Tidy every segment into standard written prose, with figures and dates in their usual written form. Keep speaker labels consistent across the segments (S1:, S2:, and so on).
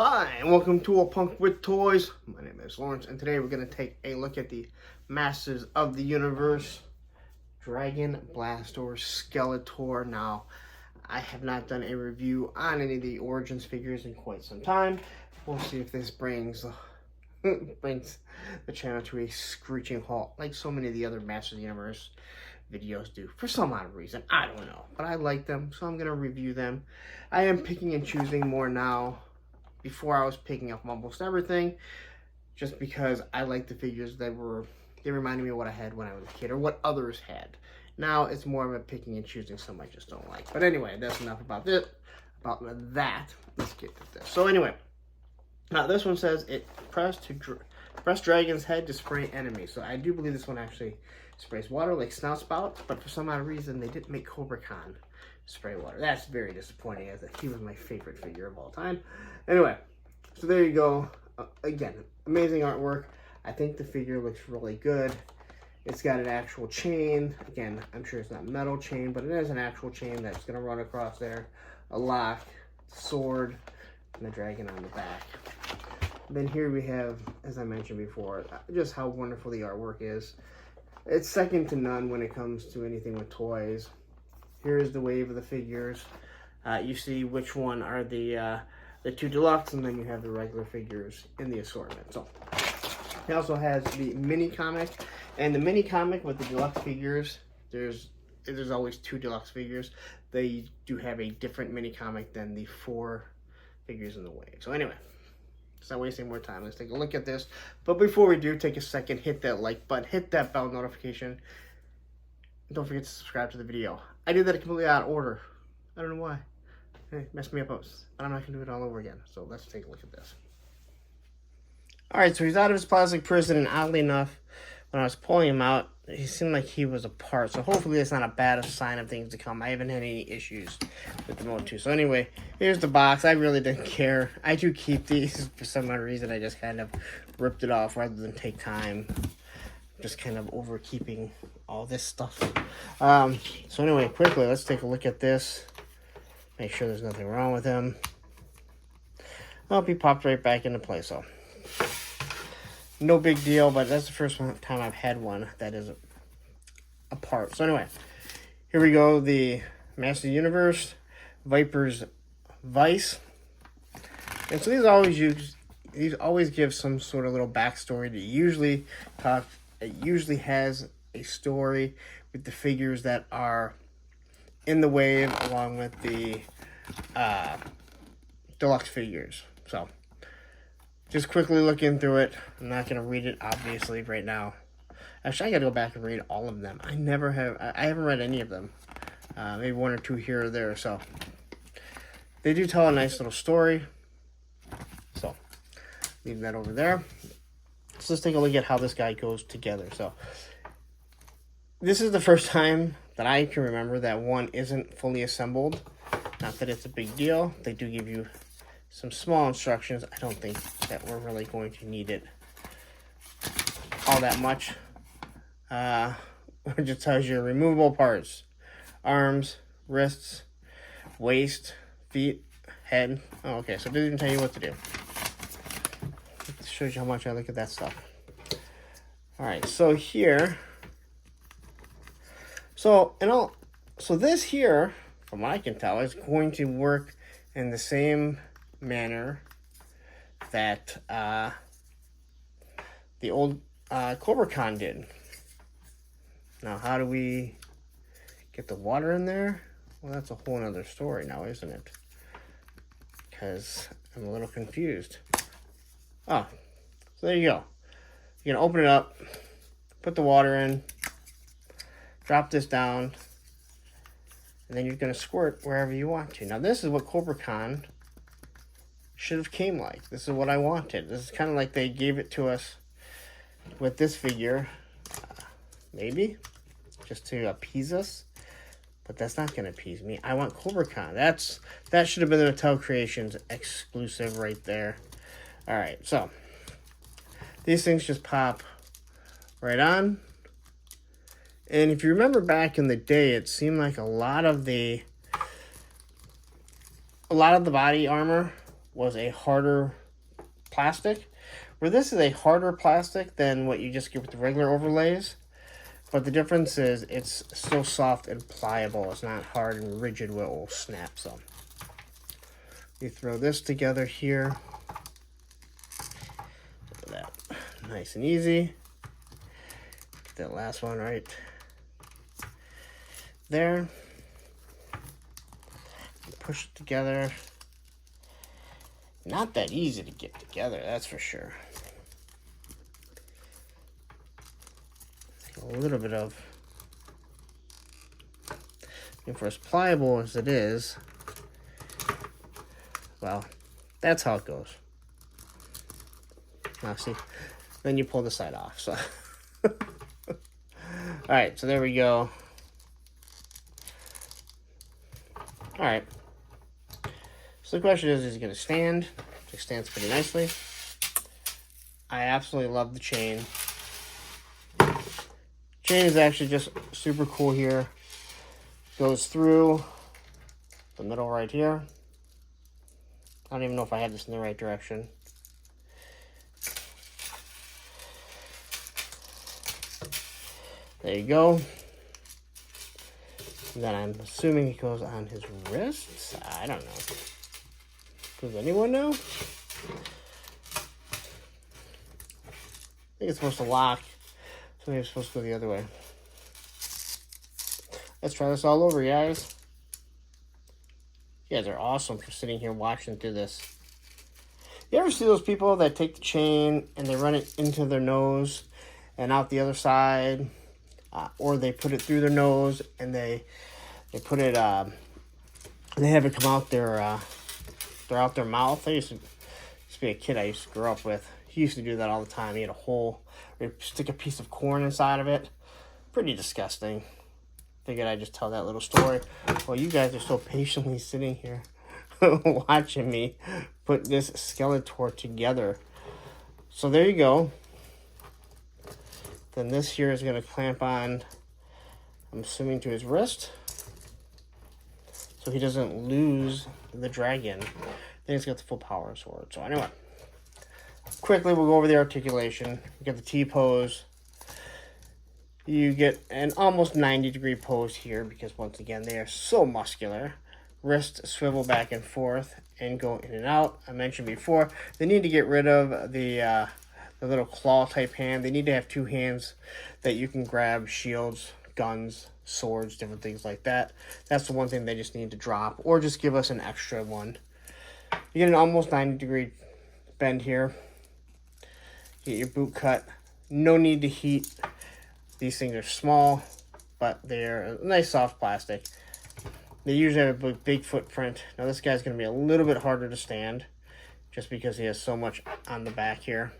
S1: Hi, and welcome to A Punk with Toys. My name is Lawrence, and today we're going to take a look at the Masters of the Universe Dragon Blaster Skeletor. Now, I have not done a review on any of the Origins figures in quite some time. We'll see if this brings the channel to a screeching halt, like so many of the other Masters of the Universe videos do, for some odd reason. I don't know, but I like them, so I'm going to review them. I am picking and choosing more now. Before, I was picking up almost everything, just because I like the figures they reminded me of what I had when I was a kid, or what others had. Now, it's more of a picking and choosing some I just don't like. But anyway, that's enough about that. Let's get to this. So anyway, now this one says, press dragon's head to spray enemies. So I do believe this one actually sprays water like Snout Spout, but for some odd reason, they didn't make Cobra Khan spray water. That's very disappointing, as he was my favorite figure of all time. Anyway, so there you go. Again, amazing artwork. I think the figure looks really good. It's got an actual chain. Again, I'm sure it's not metal chain, but it is an actual chain that's going to run across there. A lock, sword, and the dragon on the back. Then here we have, as I mentioned before, just how wonderful the artwork is. It's second to none when it comes to anything with toys. Here's the wave of the figures. You see which one are the two deluxe, and then you have the regular figures in the assortment. So he also has the mini comic, and the mini comic with the deluxe figures, there's always two deluxe figures. They do have a different mini comic than the 4 figures in the wave. So anyway, it's not wasting more time. Let's take a look at this. But before we do, take a second, hit that like button, hit that bell notification. Don't forget to subscribe to the video. I did that completely out of order. I don't know why. It messed me up, but I'm not going to do it all over again. So let's take a look at this. Alright, so he's out of his plastic prison, and oddly enough, when I was pulling him out, he seemed like he was apart. So hopefully that's not a bad sign of things to come. I haven't had any issues with the Mode 2. So anyway, here's the box. I really didn't care. I do keep these. For some odd reason, I just kind of ripped it off rather than take time. Just kind of over keeping all this stuff. So anyway, quickly, let's take a look at this. Make sure there's nothing wrong with him. Well, he popped right back into place, so no big deal, but that's the first time I've had one that is apart. So anyway, here we go, the Master of the Universe, Viper's Vice. And so these always give some sort of little backstory. It usually has a story with the figures that are in the wave, along with the deluxe figures. So just quickly looking through it. I'm not going to read it, obviously, right now. Actually, I got to go back and read all of them. I haven't read any of them. Maybe 1 or 2 here or there. So they do tell a nice little story. So leave that over there. So let's take a look at how this guy goes together. So this is the first time that I can remember that one isn't fully assembled. Not that it's a big deal. They do give you some small instructions. I don't think that we're really going to need it all that much. It just tells you removable parts. Arms, wrists, waist, feet, head. Oh, okay, so it doesn't even tell you what to do. It shows you how much I look at that stuff. Alright, so here... So this here, from what I can tell, is going to work in the same manner that the old Cobra Khan did. Now, how do we get the water in there? Well, that's a whole other story now, isn't it? Because I'm a little confused. Oh, so there you go. You're going to open it up, put the water in, drop this down, and then you're going to squirt wherever you want to. Now, this is what Cobra Khan should have came like. This is what I wanted. This is kind of like they gave it to us with this figure, maybe, just to appease us. But that's not going to appease me. I want Cobra Khan. That should have been the Mattel Creations exclusive right there. All right, so these things just pop right on. And if you remember back in the day, it seemed like a lot of the body armor was a harder plastic, where this is a harder plastic than what you just get with the regular overlays. But the difference is it's still soft and pliable. It's not hard and rigid where it will snap some. You throw this together here. Look at that. Nice and easy. Get that last one right there. Push it together. Not that easy to get together, that's for sure. A little bit of, and for as pliable as it is, well, that's how it goes. Now see, then you pull the side off. So, all right, so there we go. All right. So the question is it going to stand? It stands pretty nicely. I absolutely love the chain. Chain is actually just super cool here. Goes through the middle right here. I don't even know if I had this in the right direction. There you go. And then I'm assuming it goes on his wrists. I don't know. Does anyone know? I think it's supposed to lock. So maybe it's supposed to go the other way. Let's try this all over, guys. You guys are awesome for sitting here watching through this. You ever see those people that take the chain and they run it into their nose and out the other side? Or they put it through their nose and they put it, they have it come out throughout their mouth. I used to be a kid I used to grow up with. He used to do that all the time. He had a hole, where he'd stick a piece of corn inside of it. Pretty disgusting. Figured I'd just tell that little story. Well, you guys are so patiently sitting here watching me put this Skeletor together. So there you go. Then this here is going to clamp on, I'm assuming, to his wrist, so he doesn't lose the dragon. Then he's got the full power sword. So anyway, quickly we'll go over the articulation. You get the T-pose. You get an almost 90-degree pose here because, once again, they are so muscular. Wrist swivel back and forth and go in and out. I mentioned before, they need to get rid of the little claw-type hand. They need to have two hands that you can grab shields, guns, swords, different things like that. That's the one thing they just need to drop, or just give us an extra one. You get an almost 90-degree bend here. You get your boot cut. No need to heat. These things are small, but they're a nice soft plastic. They usually have a big footprint. Now this guy's going to be a little bit harder to stand, just because he has so much on the back here.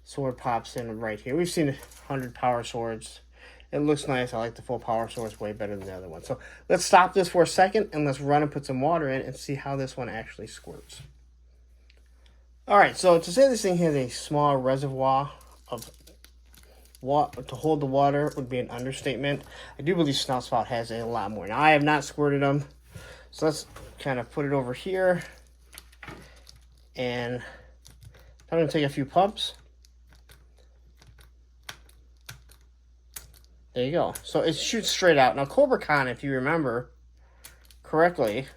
S1: Sword pops in right here. We've seen 100 power swords. It looks nice. I like the full power swords way better than the other one. So let's stop this for a second and let's run and put some water in and see how this one actually squirts. Alright, so to say this thing has a small reservoir of water to hold the water would be an understatement. I do believe Snoutspout has a lot more. Now I have not squirted them. So let's kind of put it over here. And I'm going to take a few pumps. There you go. So it shoots straight out. Now, Cobra Khan, if you remember correctly,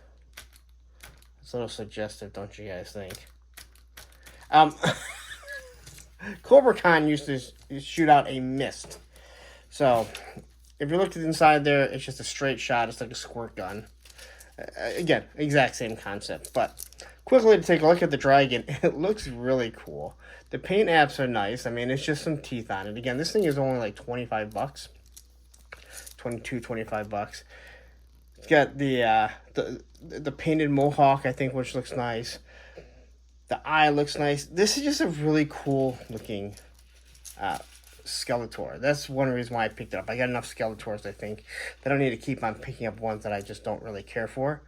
S1: it's a little suggestive, don't you guys think? Cobra Khan used to shoot out a mist. So, if you looked at the inside there, it's just a straight shot. It's like a squirt gun. Again, exact same concept. But quickly to take a look at the dragon, it looks really cool. The paint apps are nice. I mean, it's just some teeth on it. Again, this thing is only like 25 bucks. 22, 25 bucks. It's got the painted mohawk, I think, which looks nice. The eye looks nice. This is just a really cool looking Skeletor. That's one reason why I picked it up. I got enough Skeletors, I think, that I don't need to keep on picking up ones that I just don't really care for.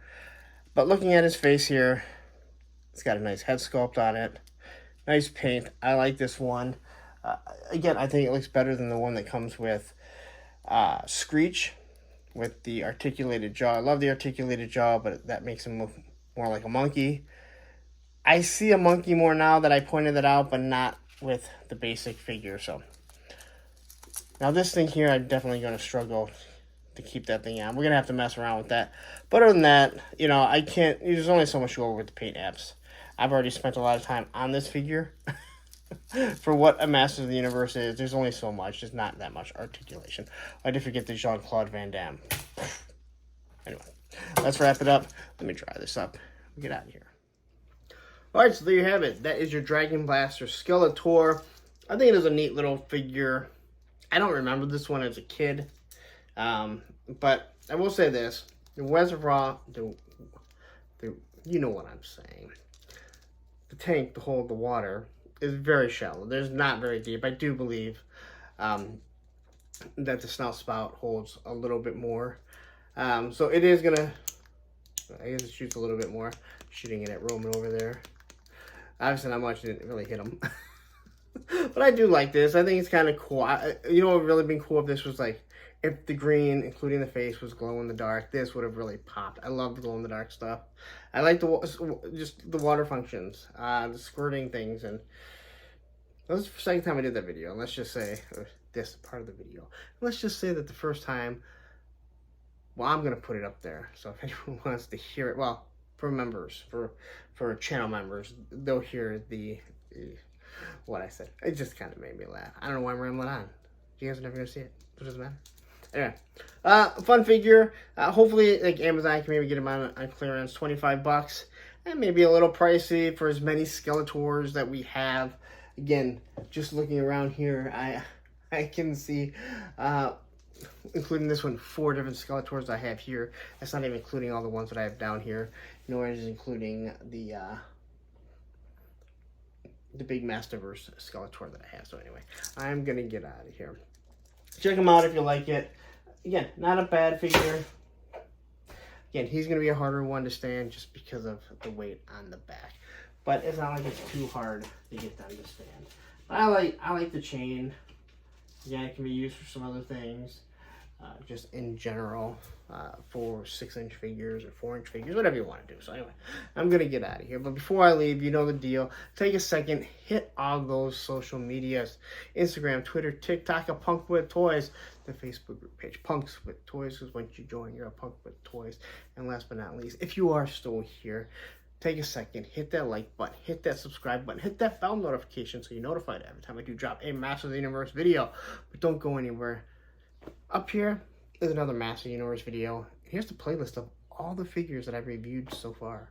S1: But looking at his face here, it's got a nice head sculpt on it. Nice paint. I like this one. Again, I think it looks better than the one that comes with Screech with the articulated jaw. I love the articulated jaw, but that makes him look more like a monkey. I see a monkey more now that I pointed it out, but not with the basic figure. So now this thing here, I'm definitely going to struggle to keep that thing on. We're going to have to mess around with that. But other than that, you know, I can't, there's only so much to go over with the paint apps. I've already spent a lot of time on this figure. For what a Master of the Universe is, there's only so much. There's not that much articulation. I did forget the Jean-Claude Van Damme. Anyway, let's wrap it up. Let me dry this up. Get out of here. Alright, so there you have it. That is your Dragon Blaster Skeletor. I think it is a neat little figure. I don't remember this one as a kid. But I will say this. The reservoir, you know what I'm saying. The tank to hold the water is very shallow. There's not very deep. I do believe that the snout spout holds a little bit more. So it is going to, I guess it shoots a little bit more. Shooting it at Roman over there. Obviously not much, didn't really hit him. But I do like this. I think it's kind of cool. You know what would really been cool if this was like, if the green, including the face, was glow in the dark, this would have really popped. I love the glow in the dark stuff. I like just the water functions, the squirting things, and that was the second time I did that video. And let's just say, this part of the video. Let's just say that the first time, well, I'm gonna put it up there. So if anyone wants to hear it, well, for members, for channel members, they'll hear the what I said. It just kind of made me laugh. I don't know why I'm rambling on. You guys are never gonna see it. It doesn't matter. Anyway, fun figure. Hopefully, like Amazon can maybe get them on clearance, $25, and maybe a little pricey for as many Skeletors that we have. Again, just looking around here, I can see, including this one, 4 different Skeletors I have here. That's not even including all the ones that I have down here, nor is including the big Masterverse Skeletor that I have. So anyway, I'm gonna get out of here. Check them out if you like it. Again, not a bad figure. Again, he's going to be a harder one to stand just because of the weight on the back. But it's not like it's too hard to get them to stand. But I like the chain. Again, it can be used for some other things. Just in general, for 6-inch figures or 4-inch figures, whatever you want to do. So anyway, I'm going to get out of here. But before I leave, you know the deal. Take a second, hit all those social medias. Instagram, Twitter, TikTok, A Punk with Toys. The Facebook group page, Punks with Toys, because once you join, you're a punk with toys. And last but not least, if you are still here, take a second, hit that like button, hit that subscribe button, hit that bell notification so you're notified every time I do drop a Master of the Universe video. But don't go anywhere. Up here is another Master Universe video. Here's the playlist of all the figures that I've reviewed so far.